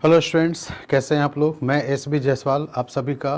Hello students, कैसे हैं आप लोग। मैं एस बी जायसवाल आप सभी का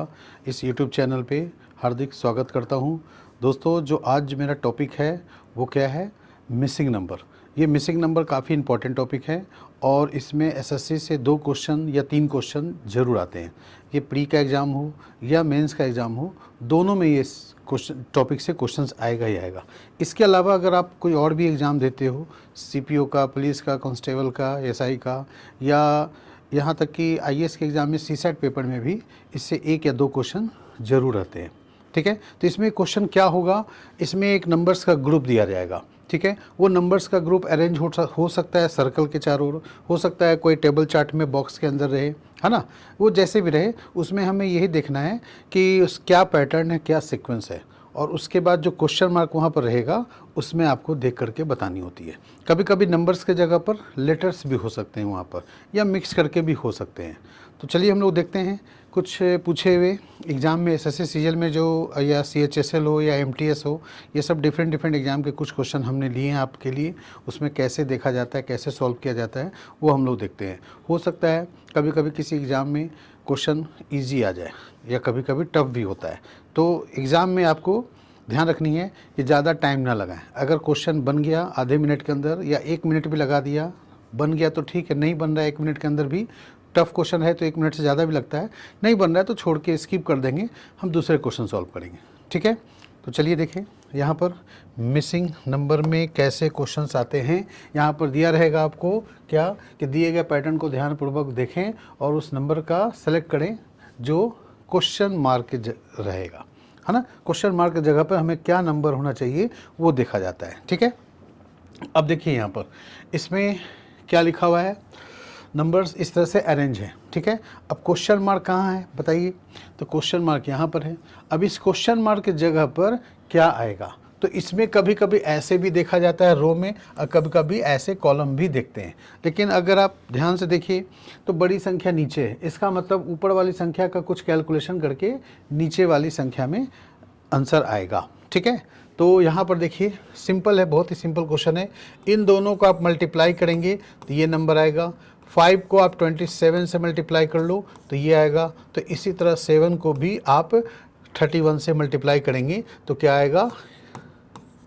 इस यूट्यूब चैनल पे हार्दिक स्वागत करता हूं। दोस्तों, जो आज मेरा टॉपिक है वो क्या है, मिसिंग नंबर। ये मिसिंग नंबर काफ़ी इंपॉर्टेंट टॉपिक है और इसमें एसएससी से 2 क्वेश्चन या 3 क्वेश्चन ज़रूर आते हैं। ये प्री का एग्ज़ाम हो या मेंस का एग्ज़ाम हो, दोनों में ये क्वेश्चन टॉपिक से क्वेश्चंस आएगा ही आएगा। इसके अलावा अगर आप कोई और भी एग्ज़ाम देते हो, सीपीओ का, पुलिस का, कांस्टेबल का, एसआई का, या यहाँ तक कि आईएएस के एग्ज़ाम में सीसेट पेपर में भी इससे 1 या 2 क्वेश्चन ज़रूर आते हैं। ठीक है, तो इसमें क्वेश्चन क्या होगा, इसमें एक नंबर्स का ग्रुप दिया जाएगा। ठीक है, वो नंबर्स का ग्रुप अरेंज हो सकता है सर्कल के चारों ओर, हो सकता है कोई टेबल चार्ट में बॉक्स के अंदर रहे, है ना। वो जैसे भी रहे, उसमें हमें यही देखना है कि उस क्या पैटर्न है, क्या सीक्वेंस है, और उसके बाद जो क्वेश्चन मार्क वहाँ पर रहेगा उसमें आपको देख करके बतानी होती है। कभी कभी नंबर्स के जगह पर लेटर्स भी हो सकते हैं वहाँ पर, या मिक्स करके भी हो सकते हैं। तो चलिए हम लोग देखते हैं कुछ पूछे हुए एग्ज़ाम में एसएससी सीजीएल में जो, या सीएचएसएल हो या एमटीएस हो, ये सब डिफरेंट एग्ज़ाम के कुछ क्वेश्चन हमने लिए हैं आपके लिए। उसमें कैसे देखा जाता है, कैसे सॉल्व किया जाता है, वो हम लोग देखते हैं। हो सकता है कभी कभी किसी एग्ज़ाम में क्वेश्चन ईजी आ जाए या कभी कभी टफ भी होता है। तो एग्ज़ाम में आपको ध्यान रखनी है कि ज़्यादा टाइम ना लगाएं। अगर क्वेश्चन बन गया आधे मिनट के अंदर या 1 मिनट भी लगा दिया, बन गया तो ठीक है, नहीं बन रहा है 1 मिनट के अंदर भी, टफ क्वेश्चन है तो 1 मिनट से ज़्यादा भी लगता है, नहीं बन रहा है तो छोड़ के स्किप कर देंगे, हम दूसरे क्वेश्चन सॉल्व करेंगे। ठीक है, तो चलिए देखें यहाँ पर मिसिंग नंबर में कैसे क्वेश्चंस आते हैं। यहाँ पर दिया रहेगा आपको क्या, कि दिए गए पैटर्न को ध्यानपूर्वक देखें और उस नंबर का सेलेक्ट करें जो क्वेश्चन मार्क रहेगा, है ना। क्वेश्चन मार्क की जगह पर हमें क्या नंबर होना चाहिए वो देखा जाता है। ठीक है, अब देखिए यहाँ पर इसमें क्या लिखा हुआ है, नंबर्स इस तरह से अरेंज है। ठीक है, अब क्वेश्चन मार्क कहाँ है बताइए, तो क्वेश्चन मार्क यहाँ पर है। अब इस क्वेश्चन मार्क की जगह पर क्या आएगा, तो इसमें कभी कभी ऐसे भी देखा जाता है रो में, और कभी कभी ऐसे कॉलम भी देखते हैं। लेकिन अगर आप ध्यान से देखिए तो बड़ी संख्या नीचे है, इसका मतलब ऊपर वाली संख्या का कुछ कैलकुलेशन करके नीचे वाली संख्या में आंसर आएगा। ठीक है, तो यहाँ पर देखिए सिंपल है, बहुत ही सिंपल क्वेश्चन है। इन दोनों को आप मल्टीप्लाई करेंगे तो ये नंबर आएगा। 5 को आप 27 से मल्टीप्लाई कर लो तो ये आएगा। तो इसी तरह 7 को भी आप 31 से मल्टीप्लाई करेंगे तो क्या आएगा,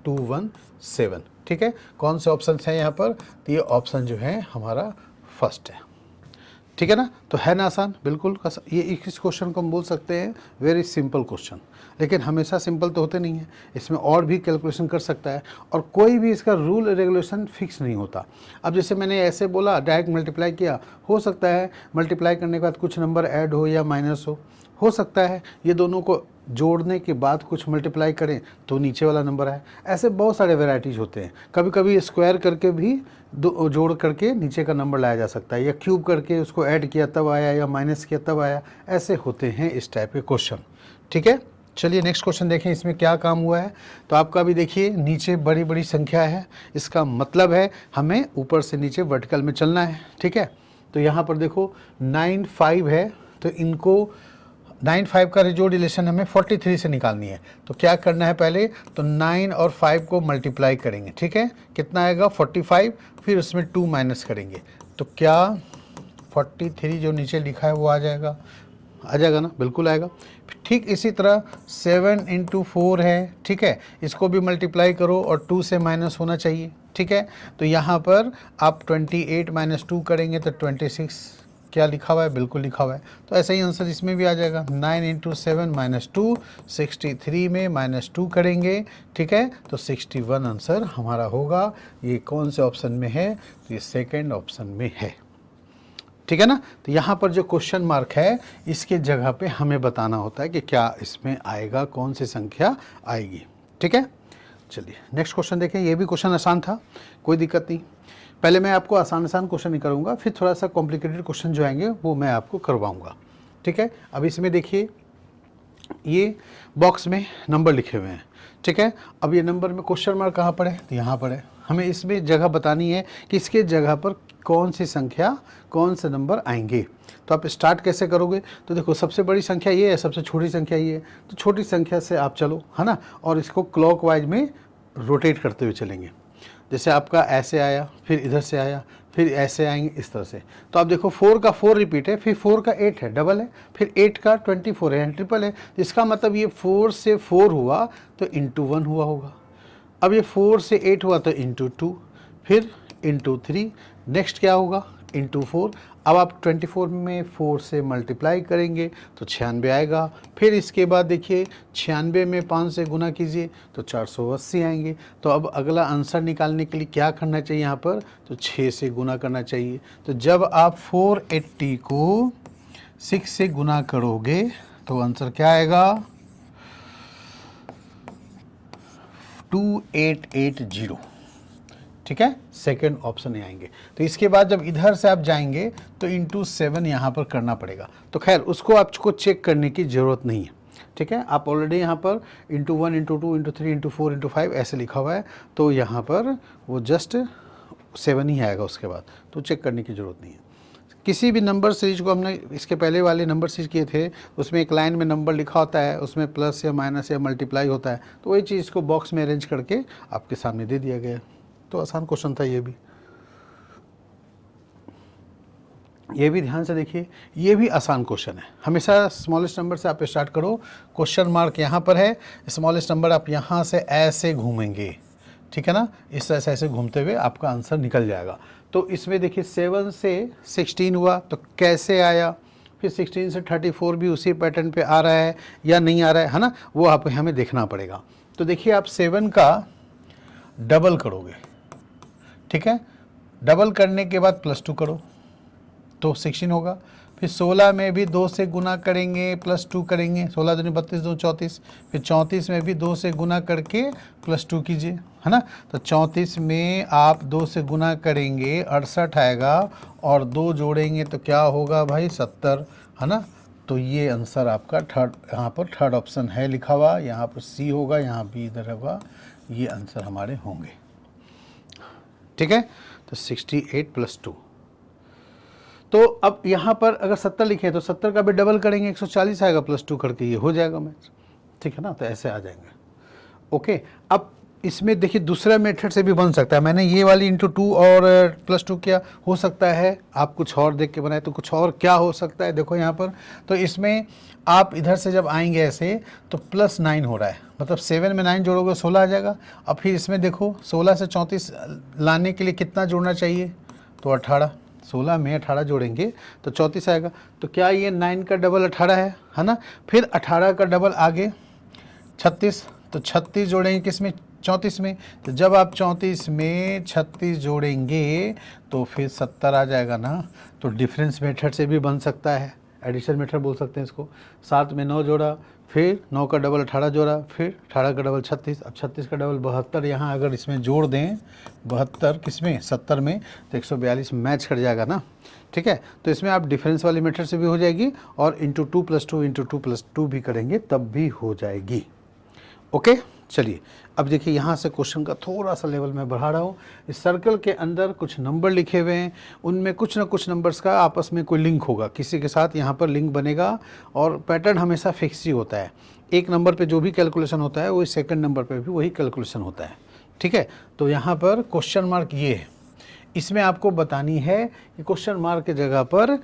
217। ठीक है, कौन से ऑप्शन हैं यहाँ पर, तो ये ऑप्शन जो है हमारा फर्स्ट है। ठीक है ना, तो है ना आसान, बिल्कुल। ये इस क्वेश्चन को हम बोल सकते हैं वेरी सिंपल क्वेश्चन, लेकिन हमेशा सिंपल तो होते नहीं है, इसमें और भी कैलकुलेशन कर सकता है और कोई भी इसका रूल रेगुलेशन फिक्स नहीं होता। अब जैसे मैंने ऐसे बोला, डायरेक्ट मल्टीप्लाई किया, हो सकता है मल्टीप्लाई करने के बाद कुछ नंबर ऐड हो या माइनस हो सकता है ये दोनों को जोड़ने के बाद कुछ मल्टीप्लाई करें तो नीचे वाला नंबर आए। ऐसे बहुत सारे वेराइटीज़ होते हैं। कभी कभी स्क्वायर करके भी जोड़ करके नीचे का नंबर लाया जा सकता है, या क्यूब करके उसको ऐड किया तब आया, या माइनस किया तब आया। ऐसे होते हैं इस टाइप के क्वेश्चन। ठीक है, चलिए नेक्स्ट क्वेश्चन देखें, इसमें क्या काम हुआ है। तो आपका भी देखिए नीचे बड़ी बड़ी संख्या है, इसका मतलब है हमें ऊपर से नीचे वर्टिकल में चलना है। ठीक है, तो यहाँ पर देखो 9 5 है, तो इनको 9 5 का जो रिलेशन हमें 43 से निकालनी है। तो क्या करना है, पहले तो 9 और 5 को मल्टीप्लाई करेंगे। ठीक है, कितना आएगा 45, फिर उसमें 2 माइनस करेंगे तो क्या 43 जो नीचे लिखा है वो आ जाएगा ना, बिल्कुल आएगा। ठीक इसी तरह 7 × 4 है। ठीक है, इसको भी मल्टीप्लाई करो और 2 से माइनस होना चाहिए। ठीक है, तो यहाँ पर आप 28 - 2 करेंगे तो 26 क्या लिखा हुआ है, बिल्कुल लिखा हुआ है। तो ऐसा ही आंसर इसमें भी आ जाएगा। 9 × 7 - 2, 63 में -2 करेंगे। ठीक है, तो 61 आंसर हमारा होगा। ये कौन से ऑप्शन में है, तो ये सेकेंड ऑप्शन में है। ठीक है ना, तो यहाँ पर जो क्वेश्चन मार्क है इसके जगह पे हमें बताना होता है कि क्या इसमें आएगा, कौन सी संख्या आएगी। ठीक है, चलिए नेक्स्ट क्वेश्चन देखें। ये भी क्वेश्चन आसान था, कोई दिक्कत नहीं। पहले मैं आपको आसान क्वेश्चन ही करूँगा, फिर थोड़ा सा कॉम्प्लिकेटेड क्वेश्चन जो आएंगे वो मैं आपको करवाऊँगा। ठीक है, अब इसमें देखिए ये बॉक्स में नंबर लिखे हुए हैं। ठीक है, अब ये नंबर में क्वेश्चन मार्क कहाँ पर है, तो यहाँ पर है। हमें इसमें जगह बतानी है कि इसके जगह पर कौन सी संख्या, कौन से नंबर आएंगे। तो आप स्टार्ट कैसे करोगे, तो देखो सबसे बड़ी संख्या ये है, सबसे छोटी संख्या ये है, तो छोटी संख्या से आप चलो, है ना, और इसको क्लॉकवाइज में रोटेट करते हुए चलेंगे। जैसे आपका ऐसे आया, फिर इधर से आया, फिर ऐसे आएंगे इस तरह से। तो आप देखो 4 का 4 रिपीट है, फिर 4 का 8 है, डबल है, फिर 8 का 24 है, ट्रिपल है। इसका मतलब ये 4 से 4 हुआ तो इंटू 1 हुआ होगा। अब ये 4 से 8 हुआ तो इंटू 2, फिर इंटू 3, नेक्स्ट क्या होगा इंटू 4। अब आप 24 में 4 से मल्टीप्लाई करेंगे तो 96 आएगा। फिर इसके बाद देखिए 96 में 5 से गुना कीजिए तो 480 आएंगे। तो अब अगला आंसर निकालने के लिए क्या करना चाहिए यहाँ पर, तो 6 से गुना करना चाहिए। तो जब आप 480 को 6 से गुना करोगे तो आंसर क्या आएगा, 2880। ठीक है, सेकंड ऑप्शन में आएंगे। तो इसके बाद जब इधर से आप जाएंगे तो इंटू 7 यहाँ पर करना पड़ेगा। तो खैर उसको आपको चेक करने की ज़रूरत नहीं है। ठीक है, आप ऑलरेडी यहाँ पर into 1 into 2 into 3 into 4 into 5 ऐसे लिखा हुआ है, तो यहाँ पर वो जस्ट 7 ही आएगा उसके बाद, तो चेक करने की ज़रूरत नहीं है। किसी भी नंबर सीरीज को हमने इसके पहले वाले नंबर सीरीज किए थे, उसमें एक लाइन में नंबर लिखा होता है, उसमें प्लस या माइनस या मल्टीप्लाई होता है, तो वही चीज़ को बॉक्स में अरेंज करके आपके सामने दे दिया गया। तो आसान क्वेश्चन था ये भी ध्यान से देखिए, ये भी आसान क्वेश्चन है। हमेशा स्मॉलेस्ट नंबर से आप स्टार्ट करो। क्वेश्चन मार्क यहाँ पर है, स्मॉलेस्ट नंबर आप यहाँ से ऐसे घूमेंगे, ठीक है ना, इस तरह से ऐसे घूमते हुए आपका आंसर निकल जाएगा। तो इसमें देखिए 7 से 16 हुआ तो कैसे आया, फिर 16 से 34 भी उसी पैटर्न पे आ रहा है या नहीं आ रहा है ना, वो आप हमें देखना पड़ेगा। तो देखिए आप 7 का डबल करोगे, ठीक है, डबल करने के बाद +2 करो तो 16 होगा। फिर 16 में भी 2 से गुना करेंगे, +2 करेंगे, 16 दूनी 32, 2 34, फिर 34 में भी 2 से गुना करके +2 कीजिए, है ना। तो 34 में आप 2 से गुना करेंगे 68 आएगा, और 2 जोड़ेंगे तो क्या होगा भाई 70, है ना। तो ये आंसर आपका यहाँ पर थर्ड ऑप्शन है लिखा हुआ, यहाँ पर सी होगा, यहाँ भी इधर होगा, ये आंसर हमारे होंगे। ठीक है, तो 68 + 2। तो अब यहाँ पर अगर 70 लिखे तो 70 का भी डबल करेंगे, 140 आएगा, +2 करके ये हो जाएगा मैच। ठीक है ना, तो ऐसे आ जाएंगे। ओके, अब इसमें देखिए दूसरा मेथड से भी बन सकता है। मैंने ये वाली इंटू 2 और +2 किया, हो सकता है आप कुछ और देख के बनाए, तो कुछ और क्या हो सकता है देखो यहाँ पर। तो इसमें आप इधर से जब आएंगे ऐसे तो +9 हो रहा है, मतलब 7 में 9 जोड़ोगे 16 आ जाएगा। अब फिर इसमें देखो 16 से 34 लाने के लिए कितना जोड़ना चाहिए, तो 18, 16 में 18 जोड़ेंगे तो 34 आएगा। तो क्या ये 9 का डबल 18 है ना। फिर 18 का डबल आगे 36, तो 36 जोड़ेंगे किस में, 34 में। तो जब आप 34 में 36 जोड़ेंगे तो फिर 70 आ जाएगा ना। तो डिफरेंस मेथड से भी बन सकता है, एडिशन मेथड बोल सकते हैं इसको। 7 में 9 जोड़ा, फिर 9 का डबल 18 जोड़ा, फिर 18 का डबल 36, अब 36 का डबल 72। यहाँ अगर इसमें जोड़ दें 72 किसमें 70 में, तो 142 मैच कर जाएगा ना। ठीक है, तो इसमें आप डिफरेंस वाली मेथड से भी हो जाएगी, और इंटू 2 + 2 इंटू 2 + 2 भी करेंगे तब भी हो जाएगी। ओके, चलिए अब देखिए यहाँ से क्वेश्चन का थोड़ा सा लेवल मैं बढ़ा रहा हूँ। इस सर्कल के अंदर कुछ नंबर लिखे हुए हैं, उनमें कुछ ना कुछ नंबर्स का आपस में कोई लिंक होगा, किसी के साथ यहाँ पर लिंक बनेगा, और पैटर्न हमेशा फिक्स ही होता है। एक नंबर पे जो भी कैलकुलेशन होता है वही सेकंड नंबर पे भी वही कैलकुलेशन होता है। ठीक है, तो यहाँ पर क्वेश्चन मार्क ये है, इसमें आपको बतानी है कि क्वेश्चन मार्क की जगह पर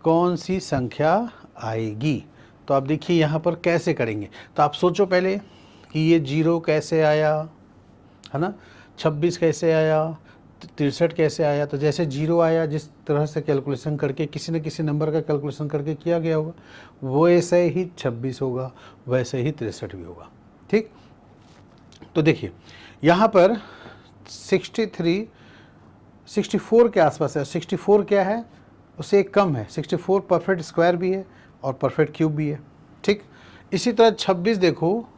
कौन सी संख्या आएगी। तो आप देखिए यहाँ पर कैसे करेंगे, तो आप सोचो पहले कि ये 0 कैसे आया, है ना, 26 कैसे आया, 63 कैसे आया। तो जैसे 0 आया, जिस तरह से कैलकुलेशन करके किसी न किसी नंबर का कैलकुलेशन करके किया गया होगा, वैसे ही 26 होगा, वैसे ही 63 भी होगा। ठीक, तो देखिए यहाँ पर 64 के आसपास है। 64 क्या है, उससे एक कम है। 64 परफेक्ट स्क्वायर भी है और परफेक्ट क्यूब भी है। ठीक, इसी तरह 26 देखो,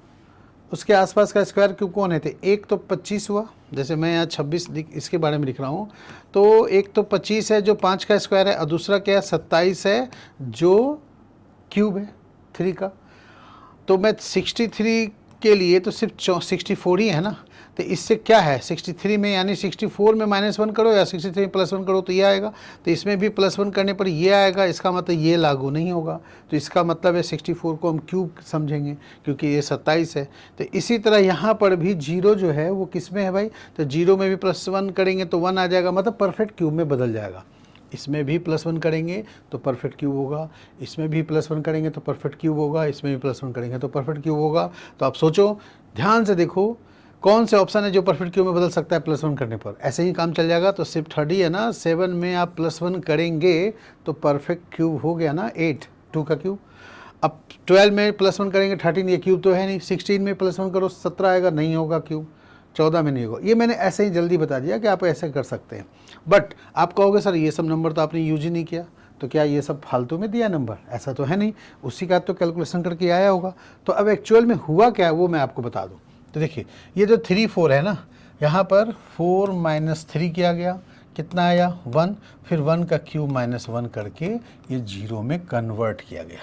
उसके आसपास का स्क्वायर क्यूब कौन है, थे एक तो 25 हुआ, जैसे मैं यहाँ 26 इसके बारे में लिख रहा हूँ, तो एक तो 25 है जो 5 का स्क्वायर है, और दूसरा क्या है 27 है जो क्यूब है 3 का। तो मैं 63 के लिए तो सिर्फ 64 ही है ना, तो इससे क्या है 63 में यानी 64 में -1 करो या 63 में +1 करो तो ये आएगा। तो इसमें भी +1 करने पर ये आएगा, इसका मतलब ये लागू नहीं होगा। तो इसका मतलब है 64 को हम क्यूब समझेंगे क्योंकि ये 27 है। तो इसी तरह यहाँ पर भी 0 जो है वो किस में है भाई, तो 0 में भी +1 करेंगे तो 1 आ जाएगा, मतलब परफेक्ट क्यूब में बदल जाएगा। इसमें भी +1 करेंगे तो परफेक्ट क्यूब होगा, इसमें भी +1 करेंगे तो परफेक्ट क्यूब होगा, इसमें भी +1 करेंगे तो परफेक्ट क्यूब होगा। तो आप सोचो, ध्यान से देखो कौन से ऑप्शन है जो परफेक्ट क्यूब में बदल सकता है +1 करने पर। ऐसे ही काम चल जाएगा। तो सिर्फ 30 है ना, 7 में आप +1 करेंगे तो परफेक्ट क्यूब हो गया ना 8, 2 का क्यूब। अब 12 में +1 करेंगे 13, ये क्यूब तो है नहीं। 16 में +1 करो 17 आएगा, नहीं होगा क्यूब। 14 में नहीं होगा। ये मैंने ऐसे ही जल्दी बता दिया कि आप ऐसे कर सकते हैं। बट आप कहोगे सर ये सब नंबर तो आपने यूज ही नहीं किया, तो क्या ये सब फालतू में दिया नंबर? ऐसा तो है नहीं, उसी का तो कैलकुलेशन करके आया होगा। तो अब एक्चुअल में हुआ क्या है वो मैं आपको बता दूं। तो देखिए ये जो 3 4 है ना, यहाँ पर 4 - 3 किया गया, कितना आया 1, फिर 1 का क्यूब -1 करके ये 0 में कन्वर्ट किया गया।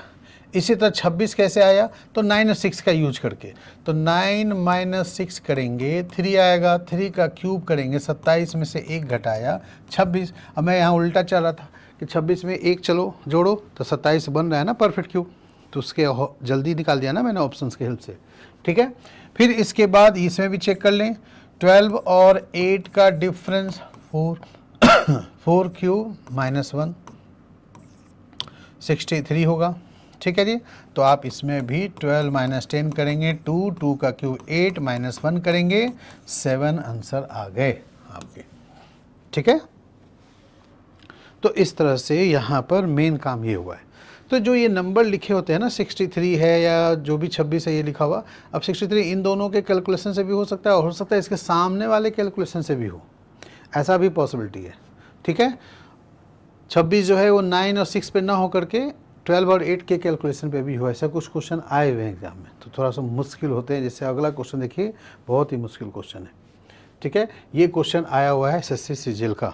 इसी तरह 26 कैसे आया, तो 9 और 6 का यूज करके। तो 9 - 6 करेंगे 3 आएगा, 3 का क्यूब करेंगे 27 में से 1 घटाया 26। अब मैं यहाँ उल्टा चल रहा था कि 26 में 1 चलो जोड़ो तो 27 बन रहा है ना परफेक्ट क्यूब। तो उसके जल्दी निकाल दिया ना मैंने ऑप्शंस के हेल्प से, ठीक है। फिर इसके बाद इसमें भी चेक कर लें, 12 और 8 का डिफरेंस 4 क्यूब -1 63 होगा, ठीक है जी। तो आप इसमें भी 12 - 10 करेंगे 2, 2 का क्यूब 8 -1 करेंगे 7, आंसर आ गए आपके, ठीक है। तो इस तरह से यहाँ पर मेन काम ये हुआ है। तो जो ये नंबर लिखे होते हैं ना 63 है या जो भी 26 है ये लिखा हुआ, अब 63 इन दोनों के कैलकुलेशन से भी हो सकता है और हो सकता है इसके सामने वाले कैलकुलेशन से भी हो, ऐसा भी पॉसिबिलिटी है, ठीक है। 26 जो है वो 9 और 6 पे ना हो करके 12 और 8 के कैलकुलेशन पे भी हो। ऐसा कुछ क्वेश्चन आए हुए हैं एग्जाम में, तो थोड़ा सा मुश्किल होते हैं। जैसे अगला क्वेश्चन देखिए, बहुत ही मुश्किल क्वेश्चन है, ठीक है। ये क्वेश्चन आया हुआ है SSC सीजीएल का,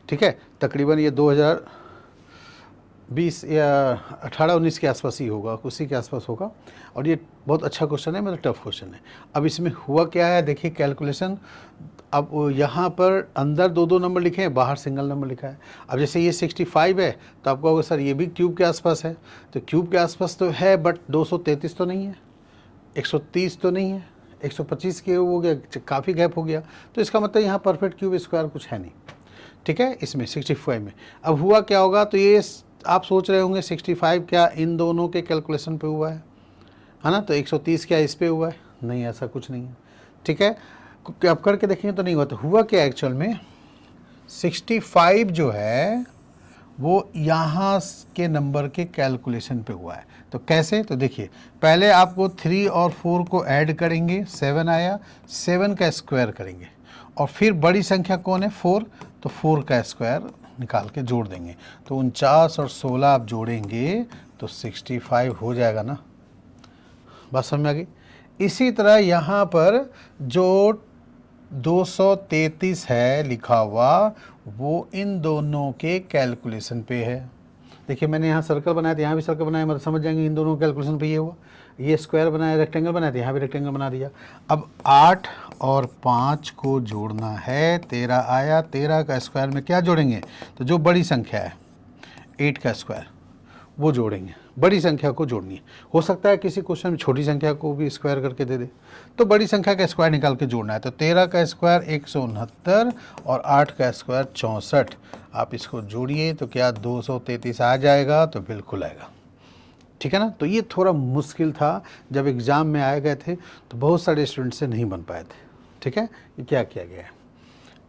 ठीक है। तकरीबन ये 2020 या 18-19 के आसपास ही होगा, उसी के आसपास होगा। और ये बहुत अच्छा क्वेश्चन है, मतलब टफ क्वेश्चन है। अब इसमें हुआ क्या है देखिए कैलकुलेशन। अब यहाँ पर अंदर 2-2 नंबर लिखे हैं, बाहर सिंगल नंबर लिखा है। अब जैसे ये 65 है तो आप कहोगे सर ये भी क्यूब के आसपास है, तो क्यूब के आसपास तो है बट 233 तो नहीं है, 130 तो नहीं है, 125 के हो गया, काफ़ी गैप हो गया। तो इसका मतलब यहाँ परफेक्ट क्यूब स्क्वायर कुछ है नहीं, ठीक है, इसमें 65 में। अब हुआ क्या होगा, तो ये आप सोच रहे होंगे 65 क्या इन दोनों के कैलकुलेशन पे हुआ है ना, तो 130 क्या इस पे हुआ है? नहीं, ऐसा कुछ नहीं है, ठीक है। अब करके देखेंगे तो नहीं हुआ। तो हुआ क्या एक्चुअल में 65 जो है वो यहाँ के नंबर के कैलकुलेशन पे हुआ है। तो कैसे, तो देखिए पहले आपको 3 और 4 को ऐड करेंगे, 7 आया, 7 का स्क्वायर करेंगे और फिर बड़ी संख्या कौन है 4, तो 4 का स्क्वायर निकाल के जोड़ देंगे। तो 49 और 16 आप जोड़ेंगे तो 65 हो जाएगा ना, बात समझ में आ गई। इसी तरह यहाँ पर जो 233 है लिखा हुआ वो इन दोनों के कैलकुलेशन पे है। देखिए मैंने यहाँ सर्कल बनाया था, यहाँ भी सर्कल बनाया, मतलब समझ जाएंगे इन दोनों कैलकुलेशन पे ये हुआ। ये स्क्वायर बनाया, रेक्टेंगल बनाया था, यहाँ भी रेक्टेंगल बना दिया। अब 8 और 5 को जोड़ना है, 13 आया, 13 का स्क्वायर में क्या जोड़ेंगे, तो जो बड़ी संख्या है 8 का स्क्वायर वो जोड़ेंगे, बड़ी संख्या को जोड़नी है। हो सकता है किसी क्वेश्चन में छोटी संख्या को भी स्क्वायर करके दे दे, तो बड़ी संख्या का स्क्वायर निकाल के जोड़ना है। तो 13 का स्क्वायर 169 और 8 का स्क्वायर 64। आप इसको जोड़िए तो क्या 233 आ जाएगा, तो बिल्कुल आएगा, ठीक है ना। तो ये थोड़ा मुश्किल था, जब एग्ज़ाम में आए गए थे तो बहुत सारे स्टूडेंट से नहीं बन पाए थे, ठीक है। ये क्या किया गया है।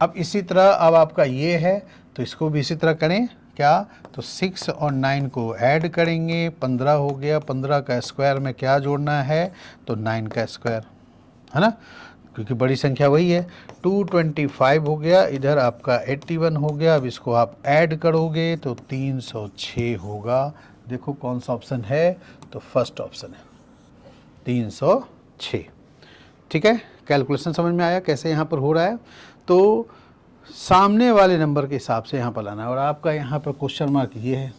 अब इसी तरह अब आपका ये है तो इसको भी इसी तरह करें, क्या, तो 6 और 9 को ऐड करेंगे, 15 हो गया, 15 का स्क्वायर में क्या जोड़ना है, तो 9 का स्क्वायर, है ना, क्योंकि बड़ी संख्या वही है। 225 हो गया, इधर आपका 81 हो गया। अब इसको आप ऐड करोगे तो 306 होगा। देखो कौन सा ऑप्शन है, तो फर्स्ट ऑप्शन है 306, ठीक है। कैलकुलेशन समझ में आया कैसे यहाँ पर हो रहा है। तो सामने वाले नंबर के हिसाब से यहाँ पर लाना है। और आपका यहाँ पर क्वेश्चन मार्क ये है,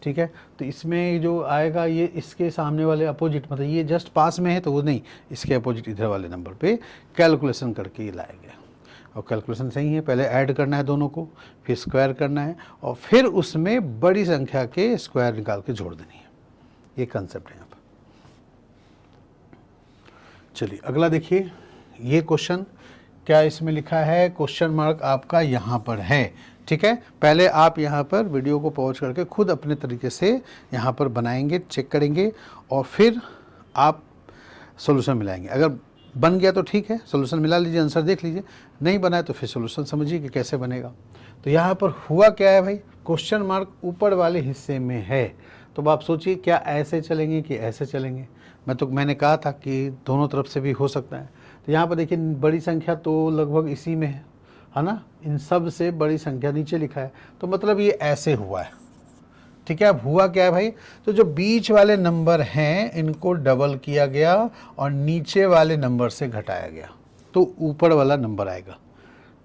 ठीक है। तो इसमें जो आएगा ये इसके सामने वाले अपोजिट, मतलब ये जस्ट पास में है तो वो नहीं, इसके अपोजिट इधर वाले नंबर पे कैलकुलेशन करके ये लाया गया। और कैलकुलेशन सही है, पहले ऐड करना है दोनों को, फिर स्क्वायर करना है और फिर उसमें बड़ी संख्या के स्क्वायर निकाल के जोड़ देनी है। ये कंसेप्ट है यहाँ पर। चलिए अगला देखिए, ये क्वेश्चन क्या इसमें लिखा है, क्वेश्चन मार्क आपका यहाँ पर है, ठीक है। पहले आप यहाँ पर वीडियो को पॉज करके खुद अपने तरीके से यहाँ पर बनाएंगे, चेक करेंगे और फिर आप सॉल्यूशन मिलाएंगे। अगर बन गया तो ठीक है, सॉल्यूशन मिला लीजिए, आंसर देख लीजिए, नहीं बना है तो फिर सॉल्यूशन समझिए कि कैसे बनेगा। तो यहाँ पर हुआ क्या है भाई, क्वेश्चन मार्क ऊपर वाले हिस्से में है, तो आप सोचिए क्या ऐसे चलेंगे कि ऐसे चलेंगे। मैंने कहा था कि दोनों तरफ से भी हो सकता है। तो यहाँ पर देखिए बड़ी संख्या तो लगभग इसी में है ना, इन सब से बड़ी संख्या नीचे लिखा है, तो मतलब ये ऐसे हुआ है, ठीक है। अब हुआ क्या है भाई, तो जो बीच वाले नंबर हैं इनको डबल किया गया और नीचे वाले नंबर से घटाया गया, तो ऊपर वाला नंबर आएगा।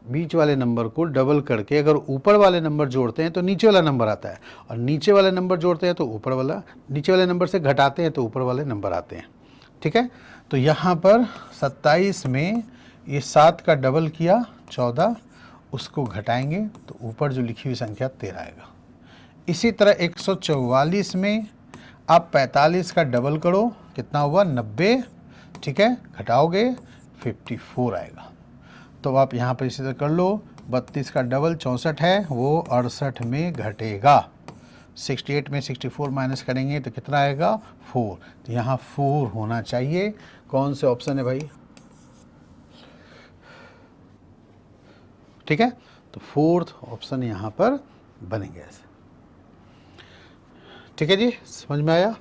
बीच वाले नंबर को डबल करके अगर ऊपर वाले नंबर जोड़ते हैं तो नीचे वाला नंबर आता है, और नीचे वाले नंबर जोड़ते हैं तो ऊपर वाला, नीचे वाले नंबर से घटाते हैं तो ऊपर वाले नंबर आते हैं, ठीक है। तो यहाँ पर 27 में ये 7 का डबल किया 14, उसको घटाएंगे तो ऊपर जो लिखी हुई संख्या 13 आएगा। इसी तरह 144 में आप 45 का डबल करो, कितना हुआ 90, ठीक है, घटाओगे 54 आएगा। तो आप यहाँ पर इसी तरह कर लो, 32 का डबल 64 है, वो 68 में घटेगा। 68 में 64 माइनस करेंगे तो कितना आएगा 4, तो यहाँ 4 होना चाहिए। कौन से ऑप्शन है भाई, ठीक है, तो 4th ऑप्शन यहाँ पर बनेंगे ऐसे, ठीक है जी, समझ में आया।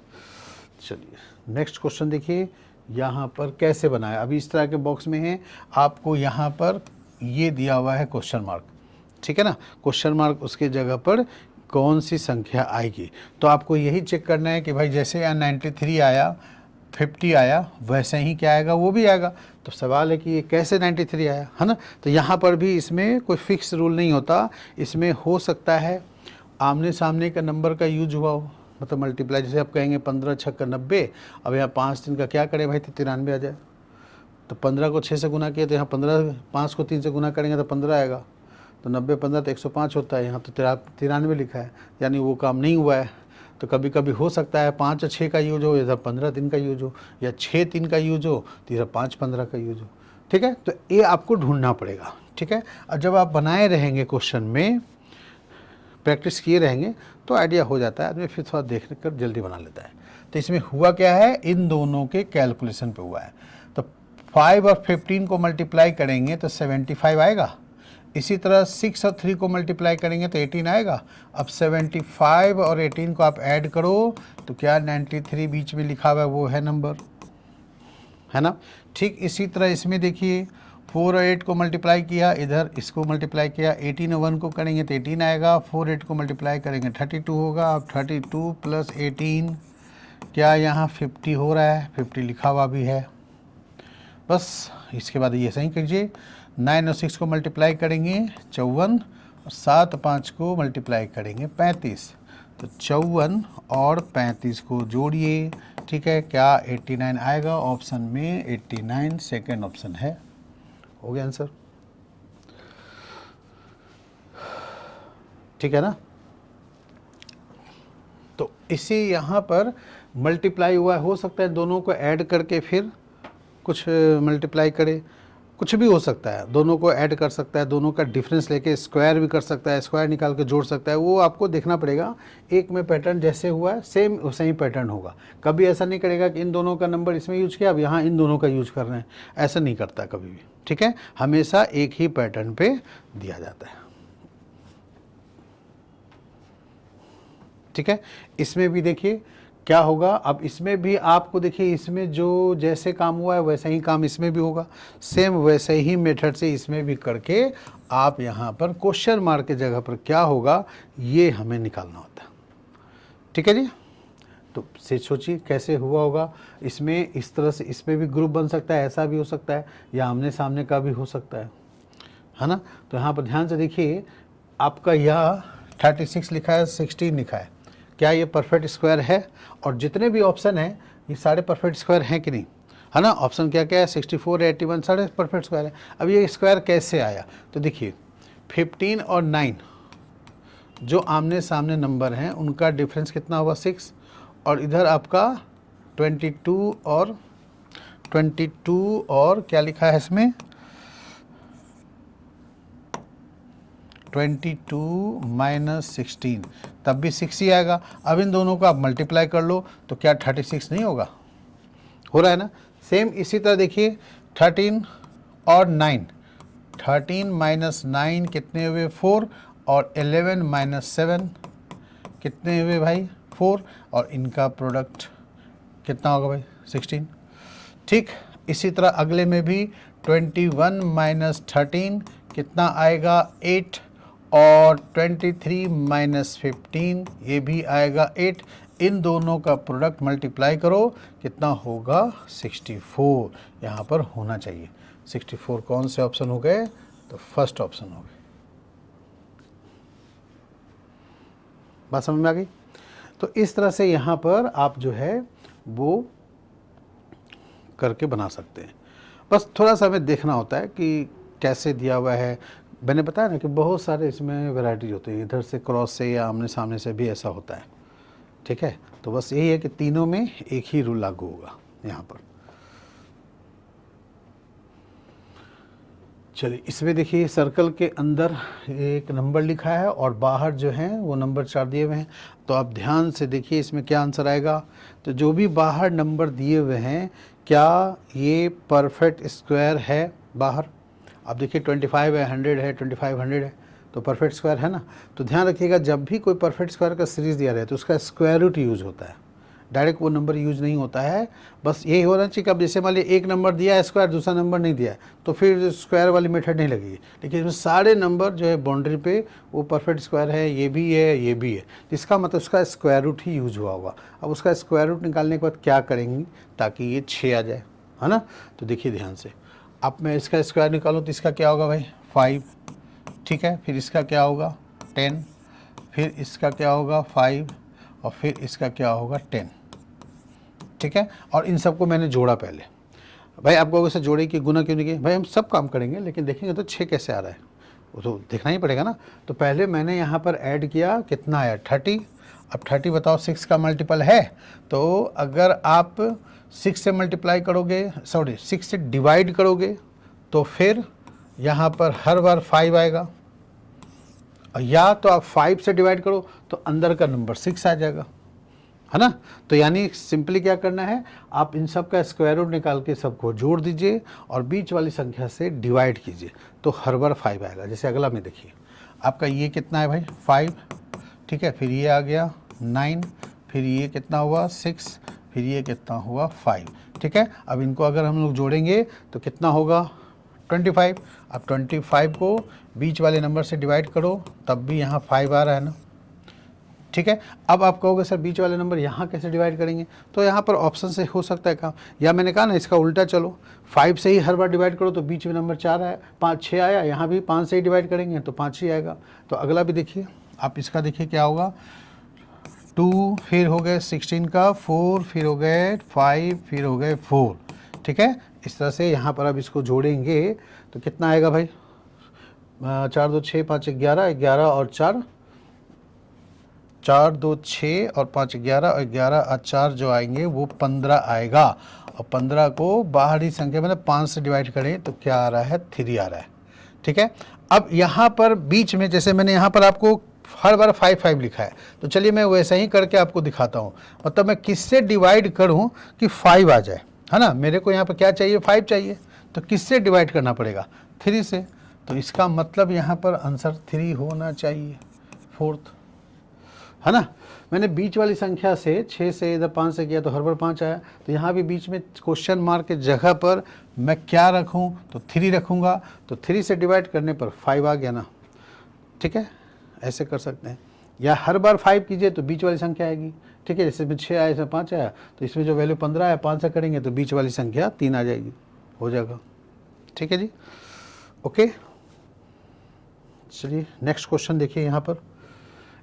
चलिए नेक्स्ट क्वेश्चन देखिए, यहाँ पर कैसे बनाया। अभी इस तरह के बॉक्स में है, आपको यहाँ पर ये दिया हुआ है क्वेश्चन मार्क, ठीक है ना, क्वेश्चन मार्क उसके जगह पर कौन सी संख्या आएगी। तो आपको यही चेक करना है कि भाई जैसे यहाँ 93 आया, 50 आया, वैसे ही क्या आएगा वो भी आएगा। तो सवाल है कि ये कैसे 93 आया, है ना। तो यहाँ पर भी इसमें कोई फिक्स रूल नहीं होता, इसमें हो सकता है आमने सामने का नंबर का यूज हुआ हो, मतलब मल्टीप्लाई, जैसे आप कहेंगे 15 छक्का 90, अब यहाँ 5 3 का क्या करें भाई, तो 93 आ जाए। तो 15 को 6 से गुना किया तो यहाँ 15, 5 को 3 से गुना करेंगे तो 15 आएगा। तो 90 15 तो 105 होता है, यहाँ तो 93 लिखा है, यानी वो काम नहीं हुआ है। तो कभी कभी हो सकता है 5 और 6 का यूज हो, इधर 15 3 का यूज हो, या 6 3 का यूज हो तो इधर 5 15 का यूज हो, ठीक है। तो ये आपको ढूंढना पड़ेगा, ठीक है। और जब आप बनाए रहेंगे क्वेश्चन में, प्रैक्टिस किए रहेंगे तो आइडिया हो जाता है आदमी, फिर थोड़ा देख कर जल्दी बना लेता है। तो इसमें हुआ क्या है, इन दोनों के कैलकुलेशन पे हुआ है। तो 5 और 15 को मल्टीप्लाई करेंगे तो 75 आएगा। इसी तरह 6 और 3 को मल्टीप्लाई करेंगे तो 18 आएगा। अब 75 और 18 को आप ऐड करो तो क्या 93 बीच में लिखा हुआ है वो है नंबर, है ना। ठीक इसी तरह इसमें देखिए 4 और 8 को मल्टीप्लाई किया, इधर इसको मल्टीप्लाई किया, 18 और 1 को करेंगे तो 18 आएगा, 4 8 को मल्टीप्लाई करेंगे 32 होगा। अब 32 प्लस 18 क्या यहाँ 50 हो रहा है, 50 लिखा हुआ भी है। बस इसके बाद ये सही कीजिए, 9 और 6 को मल्टीप्लाई करेंगे 54, और 7 5 को मल्टीप्लाई करेंगे 35, तो 54 और 35 को जोड़िए, ठीक है, क्या 89 आएगा। ऑप्शन में 89 सेकेंड ऑप्शन है, हो गया आंसर, ठीक है ना। तो इसी यहाँ पर मल्टीप्लाई हुआ है, हो सकता है दोनों को ऐड करके फिर कुछ मल्टीप्लाई करे, कुछ भी हो सकता है, दोनों को ऐड कर सकता है, दोनों का डिफरेंस लेके स्क्वायर भी कर सकता है, स्क्वायर निकाल के जोड़ सकता है, वो आपको देखना पड़ेगा। एक में पैटर्न जैसे हुआ है सेम वैसे ही पैटर्न होगा। कभी ऐसा नहीं करेगा कि इन दोनों का नंबर इसमें यूज किया, अब यहाँ इन दोनों का यूज कर रहे हैं, ऐसा नहीं करता कभी भी, ठीक है। हमेशा एक ही पैटर्न पे दिया जाता है, ठीक है। इसमें भी देखिए क्या होगा, अब इसमें भी आपको देखिए, इसमें जो जैसे काम हुआ है वैसा ही काम इसमें भी होगा, सेम वैसे ही मेथड से इसमें भी करके आप यहाँ पर क्वेश्चन मार्क के जगह पर क्या होगा ये हमें निकालना होता है, ठीक है जी। तो से सोचिए कैसे हुआ होगा, इसमें इस तरह से इसमें भी ग्रुप बन सकता है, ऐसा भी हो सकता है, या आमने सामने का भी हो सकता है ना। तो यहाँ पर ध्यान से देखिए, आपका यह 36 लिखा है, 16 लिखा है, क्या ये परफेक्ट स्क्वायर है, और जितने भी ऑप्शन हैं ये सारे परफेक्ट स्क्वायर हैं कि नहीं, है ना। ऑप्शन क्या क्या है, 64, 81 सारे परफेक्ट स्क्वायर है। अब ये स्क्वायर कैसे आया, तो देखिए 15 और 9 जो आमने सामने नंबर हैं उनका डिफरेंस कितना हुआ 6, और इधर आपका 22 और क्या लिखा है इसमें 22 माइनस 16, तब भी 6 ही आएगा। अब इन दोनों को आप मल्टीप्लाई कर लो तो क्या 36 नहीं होगा, हो रहा है ना। सेम इसी तरह देखिए 13 और 9, 13 माइनस 9 कितने हुए 4, और 11 माइनस 7 कितने हुए भाई 4, और इनका प्रोडक्ट कितना होगा भाई 16। ठीक, इसी तरह अगले में भी 21 माइनस 13 कितना आएगा 8, और 23 माइनस 15 ये भी आएगा 8। इन दोनों का प्रोडक्ट मल्टीप्लाई करो कितना होगा 64, यहाँ पर होना चाहिए 64। कौन से ऑप्शन हो गए, तो फर्स्ट ऑप्शन हो गए। बात समझ में आ गई। तो इस तरह से यहाँ पर आप जो है वो करके बना सकते हैं। बस थोड़ा सा हमें देखना होता है कि कैसे दिया हुआ है। मैंने बताया ना कि बहुत सारे इसमें वैरायटीज होती है, इधर से क्रॉस से या आमने सामने से भी ऐसा होता है। ठीक है, तो बस यही है कि तीनों में एक ही रूल लागू होगा यहाँ पर। चलिए इसमें देखिए सर्कल के अंदर एक नंबर लिखा है और बाहर जो है वो नंबर 4 दिए हुए हैं। तो आप ध्यान से देखिए इसमें क्या आंसर आएगा। तो जो भी बाहर नंबर दिए हुए हैं क्या ये परफेक्ट स्क्वायर है बाहर। आप देखिए 25 है, 100 है, 2500 है, तो परफेक्ट स्क्वायर है ना। तो ध्यान रखिएगा जब भी कोई परफेक्ट स्क्वायर का सीरीज़ दिया रहे तो उसका स्क्वायर रूट यूज़ होता है, डायरेक्ट वो नंबर यूज नहीं होता है। बस यही होना चाहिए कि अब जैसे मान लीजिए एक नंबर दिया है स्क्वायर, दूसरा नंबर नहीं दिया है, तो फिर स्क्वायर वाली मेथड नहीं लगेगी। लेकिन इसमें सारे नंबर जो है बाउंड्री पे वो परफेक्ट स्क्वायर है, ये भी है, ये भी है, इसका मतलब उसका स्क्वायर रूट ही यूज हुआ होगा। अब उसका स्क्वायर रूट निकालने के बाद क्या करेंगे ताकि ये 6 आ जाए, है ना। तो देखिए ध्यान से, अब मैं इसका स्क्वायर निकालूँ तो इसका क्या होगा भाई 5, ठीक है, फिर इसका क्या होगा 10, फिर इसका क्या होगा 5, और फिर इसका क्या होगा 10, ठीक है। और इन सबको मैंने जोड़ा पहले। भाई आपको वैसे जोड़े कि गुना क्यों नहीं किए, भाई हम सब काम करेंगे लेकिन देखेंगे तो 6 कैसे आ रहा है वो तो देखना ही पड़ेगा ना। तो पहले मैंने यहाँ पर ऐड किया, कितना आया 30। अब 30 बताओ 6 का मल्टीपल है, तो अगर आप 6 से मल्टीप्लाई करोगे, सॉरी 6 से डिवाइड करोगे तो फिर यहाँ पर हर बार 5 आएगा, या तो आप 5 से डिवाइड करो तो अंदर का नंबर 6 आ जाएगा, है ना। तो यानी सिंपली क्या करना है, आप इन सब का स्क्वायर रूट निकाल के सबको जोड़ दीजिए और बीच वाली संख्या से डिवाइड कीजिए तो हर बार 5 आएगा। जैसे अगला में देखिए आपका ये कितना है भाई 5, ठीक है, फिर ये आ गया 9, फिर ये कितना हुआ 6, फिर ये कितना हुआ 5, ठीक है। अब इनको अगर हम लोग जोड़ेंगे तो कितना होगा 25। अब 25 को बीच वाले नंबर से डिवाइड करो तब भी यहाँ 5 आ रहा है ना, ठीक है। अब आप कहोगे सर बीच वाले नंबर यहाँ कैसे डिवाइड करेंगे, तो यहाँ पर ऑप्शन से हो सकता है काम, या मैंने कहा ना इसका उल्टा चलो 5 से ही हर बार डिवाइड करो तो बीच में नंबर 4 आया, 5 6 आया, यहाँ भी 5 से ही डिवाइड करेंगे तो 5 ही आएगा। तो अगला भी देखिए, आप इसका देखिए क्या होगा 2, फिर हो गए 16 का 4, फिर हो गए 5, फिर हो गए 4, ठीक है। इस तरह से यहाँ पर अब इसको जोड़ेंगे तो कितना आएगा भाई 4 2 6 5 11, 11 और 4 4 2 6 और 5 11, और 11 और 4 जो आएंगे वो 15 आएगा। और 15 को बाहरी संख्या मतलब 5 से डिवाइड करें तो क्या आ रहा है 3 आ रहा है, ठीक है। अब यहाँ पर बीच में जैसे मैंने यहाँ पर आपको हर बार 5 5 लिखा है, तो चलिए मैं वैसे ही करके आपको दिखाता हूँ। मतलब मैं किससे डिवाइड करूँ कि 5 आ जाए, है ना। मेरे को यहाँ पर क्या चाहिए 5 चाहिए, तो किससे डिवाइड करना पड़ेगा 3 से। तो इसका मतलब यहाँ पर आंसर 3 होना चाहिए, फोर्थ, है ना। मैंने बीच वाली संख्या से 6 से इधर 5 से किया तो हर बार 5 आया। तो यहाँ भी बीच में क्वेश्चन मार्क के जगह पर मैं क्या रखूँ, तो 3 रखूँगा, तो 3 से डिवाइड करने पर 5 आ गया ना, ठीक है। ऐसे कर सकते हैं, या हर बार 5 कीजिए तो बीच वाली संख्या आएगी, ठीक है। जैसे इसमें 6 आया, इसमें 5 आया, तो इसमें जो वैल्यू 15 आया 5 से करेंगे तो बीच वाली संख्या 3 आ जाएगी, हो जाएगा, ठीक है जी, ओके। चलिए नेक्स्ट क्वेश्चन देखिए यहाँ पर,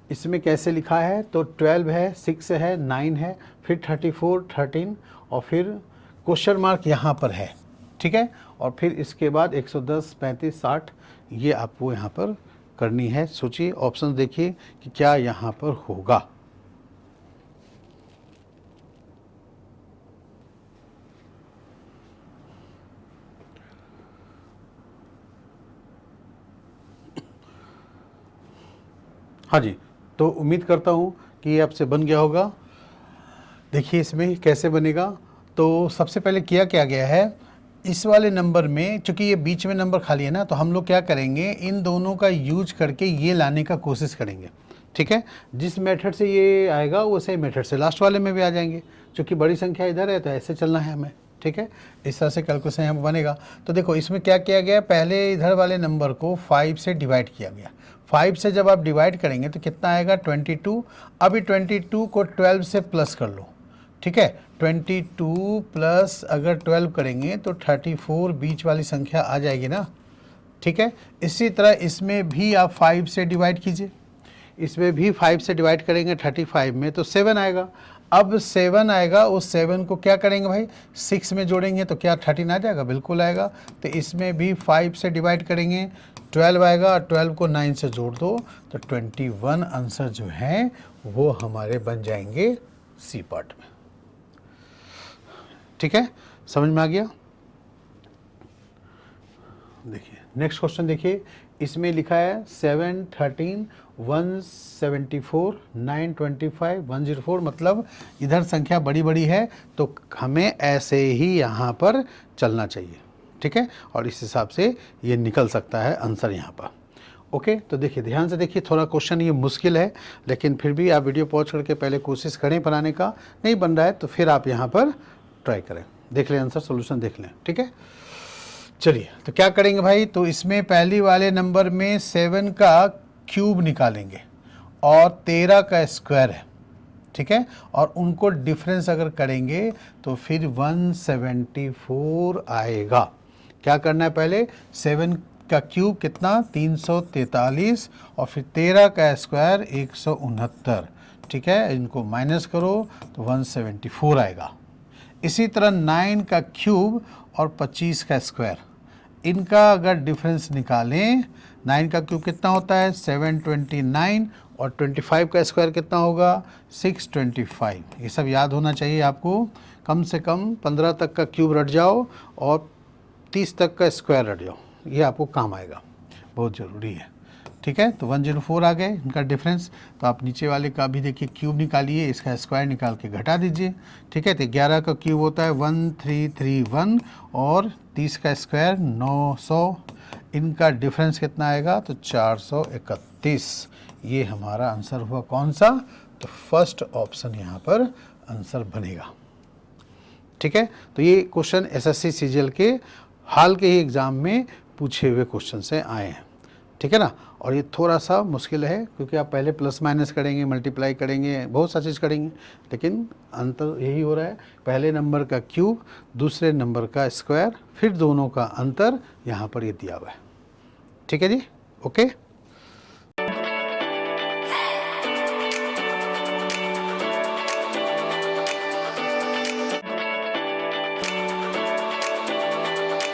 इसमें कैसे लिखा है, तो 12 है, 6 है, 9 है, फिर 34, 13 और फिर क्वेश्चन मार्क यहाँ पर है, ठीक है। और फिर इसके बाद 110, 35, 60 ये आपको यहाँ पर करनी है। सोचिए, ऑप्शन देखिए कि क्या यहाँ पर होगा। हाँ जी, तो उम्मीद करता हूँ कि ये आपसे बन गया होगा। देखिए इसमें कैसे बनेगा, तो सबसे पहले किया क्या गया है, इस वाले नंबर में चूंकि ये बीच में नंबर खाली है ना, तो हम लोग क्या करेंगे, इन दोनों का यूज करके ये लाने का कोशिश करेंगे, ठीक है। जिस मेथड से ये आएगा वो सेम मेथड से लास्ट वाले में भी आ जाएंगे। चूंकि बड़ी संख्या इधर है तो ऐसे चलना है हमें, ठीक है। इस तरह से कैलकुलेशन यहाँ बनेगा। तो देखो इसमें क्या किया गया, पहले इधर वाले नंबर को 5 से डिवाइड किया गया। 5 से जब आप डिवाइड करेंगे तो कितना आएगा, 22। अभी 22 को 12 से प्लस कर लो, ठीक है। 22 प्लस अगर 12 करेंगे तो 34 बीच वाली संख्या आ जाएगी ना, ठीक है। इसी तरह इसमें भी आप 5 से डिवाइड कीजिए, इसमें भी 5 से डिवाइड करेंगे 35 में तो 7 आएगा। अब 7 आएगा, उस 7 को क्या करेंगे भाई, 6 में जोड़ेंगे तो क्या 13 आ जाएगा, बिल्कुल आएगा। तो इसमें भी 5 से डिवाइड करेंगे 12 आएगा, और 12 को 9 से जोड़ दो तो 21 आंसर जो है वो हमारे बन जाएंगे सी पार्ट में, ठीक है। समझ में आ गया। देखिए नेक्स्ट क्वेश्चन देखिए, इसमें लिखा है 7, 13, 174, 9, 25, 104, मतलब इधर संख्या बड़ी बड़ी है तो हमें ऐसे ही यहाँ पर चलना चाहिए, ठीक है। और इस हिसाब से ये निकल सकता है आंसर यहाँ पर। ओके, तो देखिए ध्यान से देखिए, थोड़ा क्वेश्चन ये मुश्किल है, लेकिन फिर भी आप वीडियो पॉज करके पहले कोशिश करें बनाने का। नहीं बन रहा है तो फिर आप यहाँ पर ट्राई करें, देख लें आंसर, सोल्यूशन देख लें, ठीक है। चलिए तो क्या करेंगे भाई, तो इसमें पहली वाले नंबर में 7 का क्यूब निकालेंगे और 13 का स्क्वायर है, ठीक है। और उनको डिफरेंस अगर करेंगे तो फिर 174 आएगा। क्या करना है, पहले 7 का क्यूब कितना, 343, और फिर 13 का स्क्वायर 169, ठीक है। इनको माइनस करो तो 174 आएगा। इसी तरह 9 का क्यूब और 25 का स्क्वायर, इनका अगर डिफरेंस निकालें, 9 का क्यूब कितना होता है 729, और 25 का स्क्वायर कितना होगा 625। ये सब याद होना चाहिए आपको, कम से कम 15 तक का क्यूब रट जाओ और 30 तक का स्क्वायर रट जाओ, ये आपको काम आएगा, बहुत ज़रूरी है, ठीक है। तो 104 आ गए इनका डिफरेंस। तो आप नीचे वाले का भी देखिए क्यूब निकालिए, इसका स्क्वायर निकाल के घटा दीजिए, ठीक है। तो 11 का क्यूब होता है 1331, और 30 का स्क्वायर 900, इनका डिफरेंस कितना आएगा तो 431। ये हमारा आंसर हुआ कौन सा, तो फर्स्ट ऑप्शन यहाँ पर आंसर बनेगा, ठीक है। तो ये क्वेश्चन एसएससी सीजीएल के हाल के ही एग्ज़ाम में पूछे हुए क्वेश्चन से आए हैं, ठीक है ना। और ये थोड़ा सा मुश्किल है क्योंकि आप पहले प्लस माइनस करेंगे, मल्टीप्लाई करेंगे, बहुत सा चीज़ करेंगे, लेकिन अंतर यही हो रहा है, पहले नंबर का क्यूब, दूसरे नंबर का स्क्वायर, फिर दोनों का अंतर यहाँ पर ये दिया हुआ है, ठीक है जी। ओके।